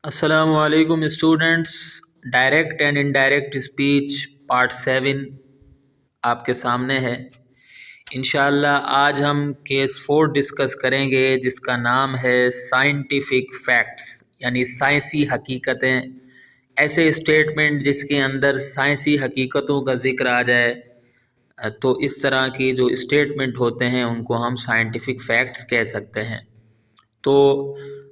अस्सलामुअलैकुम students. Direct and indirect speech part 7 आपके सामने है। इंशाअल्लाह आज हम केस 4 डिस्कस करेंगे जिसका नाम है साइंटिफिक फैक्ट्स यानी साइंसी हकीकतें। ऐसे स्टेटमेंट जिसके अंदर साइंसी हकीकतों का ज़िक्र आ जाए, तो इस तरह की जो स्टेटमेंट होते हैं उनको हम साइंटिफिक फैक्ट्स कह सकते हैं। तो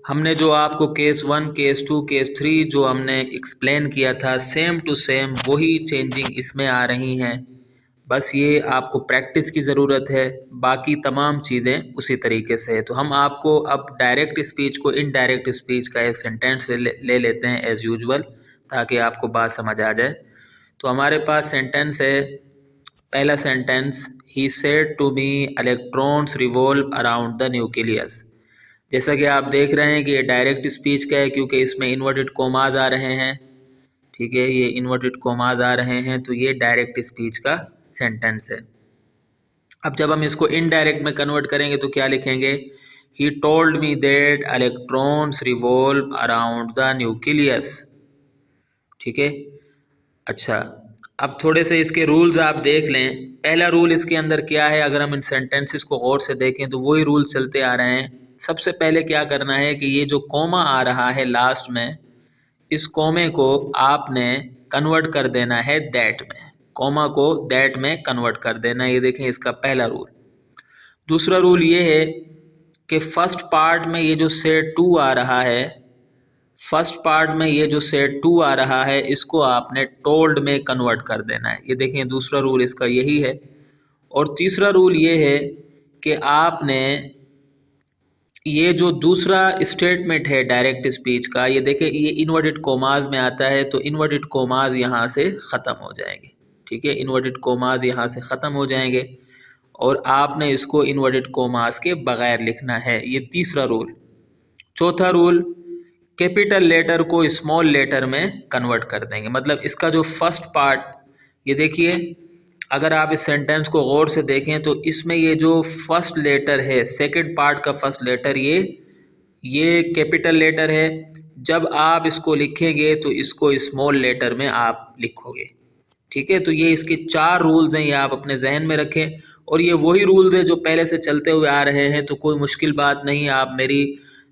हमने जो आपको केस 1, केस 2, केस 3 जो हमने एक्सप्लेन किया था सेम टू सेम वही चेंजिंग इसमें आ रही हैं। बस ये आपको प्रैक्टिस की ज़रूरत है, बाकी तमाम चीज़ें उसी तरीके से है। तो हम आपको अब डायरेक्ट स्पीच को इनडायरेक्ट स्पीच का एक सेंटेंस ले लेते हैं एज़ यूजुअल, ताकि आपको बात समझ आ जाए। तो हमारे पास सेंटेंस है, पहला sentence, he said to me electrons revolve around the nucleus. जैसा कि आप देख रहे हैं कि ये डायरेक्ट स्पीच का है क्योंकि इसमें इन्वर्टेड कोमाज आ रहे हैं। ठीक है, ये इन्वर्टेड कोमाज आ रहे हैं, तो ये डायरेक्ट स्पीच का सेंटेंस है। अब जब हम इसको इनडायरेक्ट में कन्वर्ट करेंगे तो क्या लिखेंगे, he told me that electrons revolve around the nucleus. ठीक है, अच्छा, अब थोड़े से इसके रूल्स आप देख लें। पहला रूल इसके अंदर क्या है, अगर हम इन सेंटेंसेस को गौर से देखें तो वही रूल चलते आ रहे हैं। सबसे पहले क्या करना है कि ये जो कोमा आ रहा है लास्ट में, इस कोमे को आपने कन्वर्ट कर देना है दैट में, कोमा को दैट में कन्वर्ट कर देना है। ये देखें इसका पहला रूल। दूसरा रूल ये है कि फर्स्ट पार्ट में ये जो सेड टू आ रहा है, फर्स्ट पार्ट में ये जो सेड टू आ रहा है, इसको आपने टोल्ड में कन्वर्ट कर देना है। ये देखें दूसरा रूल इसका यही है। और तीसरा रूल ये है कि आपने ये जो दूसरा स्टेटमेंट है डायरेक्ट स्पीच का, ये देखें ये इन्वर्टेड कोमाज में आता है, तो इन्वर्टेड कोमाज यहाँ से ख़त्म हो जाएंगे। ठीक है, इन्वर्टेड कोमाज यहाँ से ख़त्म हो जाएंगे और आपने इसको इन्वर्टेड कोमाज के बग़ैर लिखना है। ये तीसरा रूल। चौथा रूल, कैपिटल लेटर को स्मॉल लेटर में कन्वर्ट कर देंगे। मतलब इसका जो फर्स्ट पार्ट, ये देखिए, अगर आप इस सेंटेंस को गौर से देखें तो इसमें ये जो फर्स्ट लेटर है, सेकंड पार्ट का फर्स्ट लेटर, ये कैपिटल लेटर है। जब आप इसको लिखेंगे तो इसको स्मॉल लेटर में आप लिखोगे। ठीक है, तो ये इसके 4 रूल्स हैं, ये आप अपने जहन में रखें। और ये वही रूल्स हैं जो पहले से चलते हुए आ रहे हैं, तो कोई मुश्किल बात नहीं। आप मेरी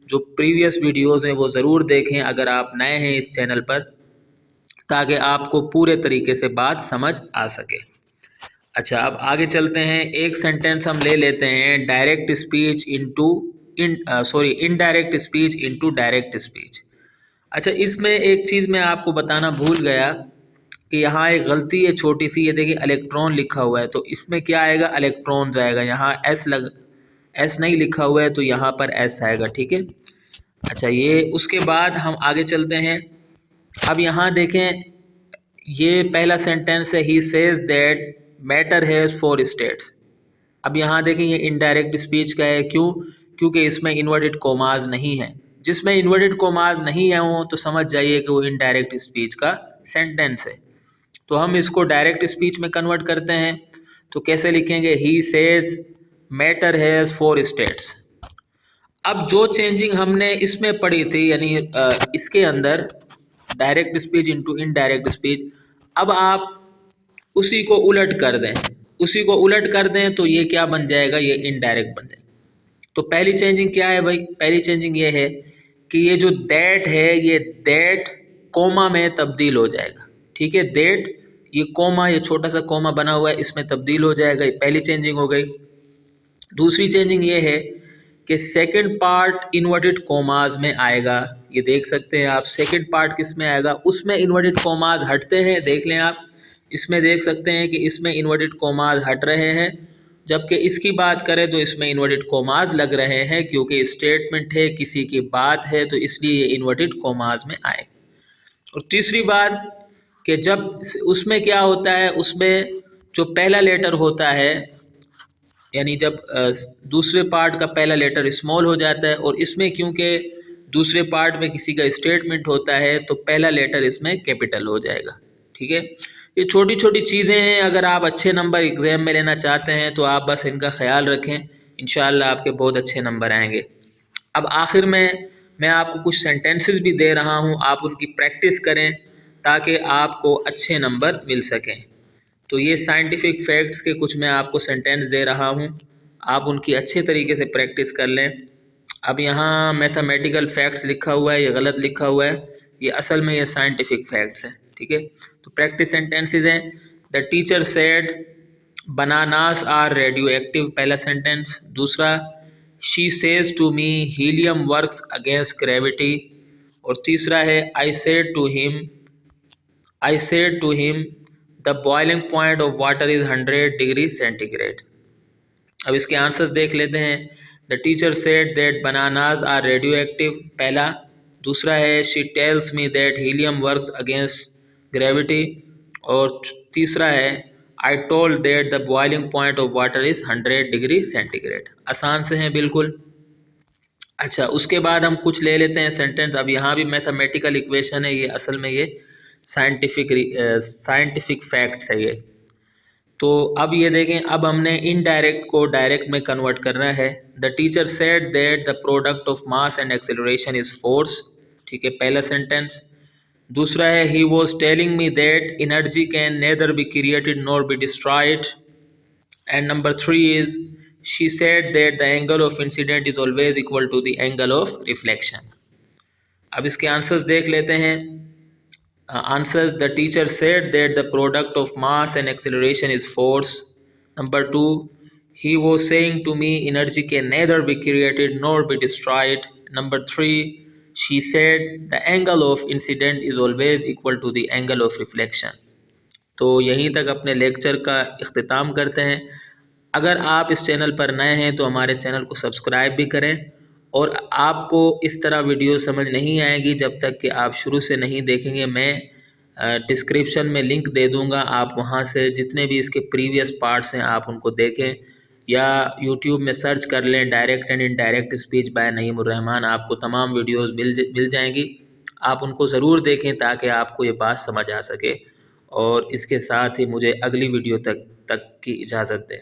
जो प्रीवियस वीडियोज़ हैं वो ज़रूर देखें अगर आप नए हैं इस चैनल पर, ताकि आपको पूरे तरीके से बात समझ आ सके। अच्छा, अब आगे चलते हैं। एक सेंटेंस हम ले लेते हैं, direct speech into indirect speech into direct speech. अच्छा, इसमें एक चीज़ मैं आपको बताना भूल गया कि यहाँ एक गलती है छोटी सी। ये देखिए इलेक्ट्रॉन लिखा हुआ है, तो इसमें क्या आएगा, इलेक्ट्रॉन्स आएगा। यहाँ एस नहीं लिखा हुआ है तो यहाँ पर एस आएगा। ठीक है, अच्छा, ये उसके बाद हम आगे चलते हैं। अब यहाँ देखें, ये पहला सेंटेंस है, he says that matter has 4 states. अब यहाँ देखें ये इनडायरेक्ट स्पीच का है। क्यों? क्योंकि इसमें इन्वर्टेड कोमाज नहीं है। जिसमें इन्वर्टेड कोमाज नहीं है वो तो समझ जाइए कि वो इनडायरेक्ट स्पीच का सेंटेंस है। तो हम इसको डायरेक्ट स्पीच में कन्वर्ट करते हैं। तो कैसे लिखेंगे, he says matter has 4 states. अब जो चेंजिंग हमने इसमें पढ़ी थी, यानी इसके अंदर direct speech into indirect speech, अब आप उसी को उलट कर दें, उसी को उलट कर दें तो ये क्या बन जाएगा, ये इनडायरेक्ट बन जाएगा। तो पहली चेंजिंग क्या है भाई, पहली चेंजिंग ये है कि ये जो दैट है, ये दैट कोमा में तब्दील हो जाएगा। ठीक है, दैट, ये कोमा, ये छोटा सा कोमा बना हुआ है, इसमें तब्दील हो जाएगा। ये पहली चेंजिंग हो गई। दूसरी चेंजिंग ये है कि सेकंड पार्ट इन्वर्टेड कोमाज में आएगा। ये देख सकते हैं आप, सेकंड पार्ट किस में आएगा, उसमें इन्वर्टेड कोमाज हटते हैं। देख लें आप, इसमें देख सकते हैं कि इसमें इन्वर्टेड कोमाज हट रहे हैं, जबकि इसकी बात करें तो इसमें इन्वर्टेड कोमाज लग रहे हैं, क्योंकि स्टेटमेंट है, किसी की बात है, तो इसलिए ये इन्वर्टेड कोमाज में आएगा। और तीसरी बात कि जब उसमें क्या होता है, उसमें जो पहला लेटर होता है, यानी जब दूसरे पार्ट का पहला लेटर स्मॉल हो जाता है, और इसमें क्योंकि दूसरे पार्ट में किसी का स्टेटमेंट होता है तो पहला लेटर इसमें कैपिटल हो जाएगा। ठीक है, ये छोटी छोटी चीज़ें हैं। अगर आप अच्छे नंबर एग्ज़ाम में लेना चाहते हैं तो आप बस इनका ख्याल रखें, इंशाअल्लाह आपके बहुत अच्छे नंबर आएंगे। अब आखिर में मैं आपको कुछ सेंटेंसेस भी दे रहा हूँ, आप उनकी प्रैक्टिस करें ताकि आपको अच्छे नंबर मिल सकें। तो ये साइंटिफिक फैक्ट्स के कुछ मैं आपको सेंटेंस दे रहा हूँ, आप उनकी अच्छे तरीके से प्रैक्टिस कर लें। अब यहाँ मैथमेटिकल फैक्ट्स लिखा हुआ है, ये गलत लिखा हुआ है, ये असल में ये साइंटिफिक फैक्ट्स हैं, ठीक है। तो प्रैक्टिस सेंटेंसेस हैं। The teacher said bananas are radioactive, पहला सेंटेंस। दूसरा, she says to me helium works against gravity. और तीसरा है, I said to him the boiling point of water is 100 degree centigrade. अब इसके आंसर्स देख लेते हैं। The teacher said that bananas are radioactive, पहला। दूसरा है, she tells me that helium works against gravity. और तीसरा है, I told that the boiling point of water is 100 degree centigrade. आसान से हैं बिल्कुल। अच्छा, उसके बाद हम कुछ ले लेते हैं सेंटेंस। अब यहाँ भी मैथमेटिकल इक्वेशन है, ये असल में ये साइंटिफिक फैक्ट्स है ये। तो अब ये देखें, अब हमने इनडायरेक्ट को डायरेक्ट में कन्वर्ट करना है। The teacher said that the product of mass and acceleration is force, ठीक है, पहला सेंटेंस। दूसरा है, he was telling me that energy can neither be created nor be destroyed. And number 3 is, she said that the angle of incident is always equal to the angle of reflection. अब इसके answers देख लेते हैं। Answers, the teacher said that the product of mass and acceleration is force. Number 2, he was saying to me energy can neither be created nor be destroyed. Number 3, she said the angle of incident is always equal to the angle of reflection. तो यहीं तक अपने lecture का इख्तिताम करते हैं। अगर आप इस चैनल पर नए हैं तो हमारे चैनल को सब्सक्राइब भी करें। और आपको इस तरह वीडियो समझ नहीं आएगी जब तक कि आप शुरू से नहीं देखेंगे। मैं डिस्क्रिप्शन में लिंक दे दूंगा, आप वहां से जितने भी इसके प्रीवियस पार्ट्स हैं आप उनको देखें, या यूट्यूब में सर्च कर लें direct and indirect speech by Naimur Rahman, आपको तमाम वीडियोस मिल जाएंगी। आप उनको ज़रूर देखें ताकि आपको ये बात समझ आ सके। और इसके साथ ही मुझे अगली वीडियो तक की इजाज़त दें।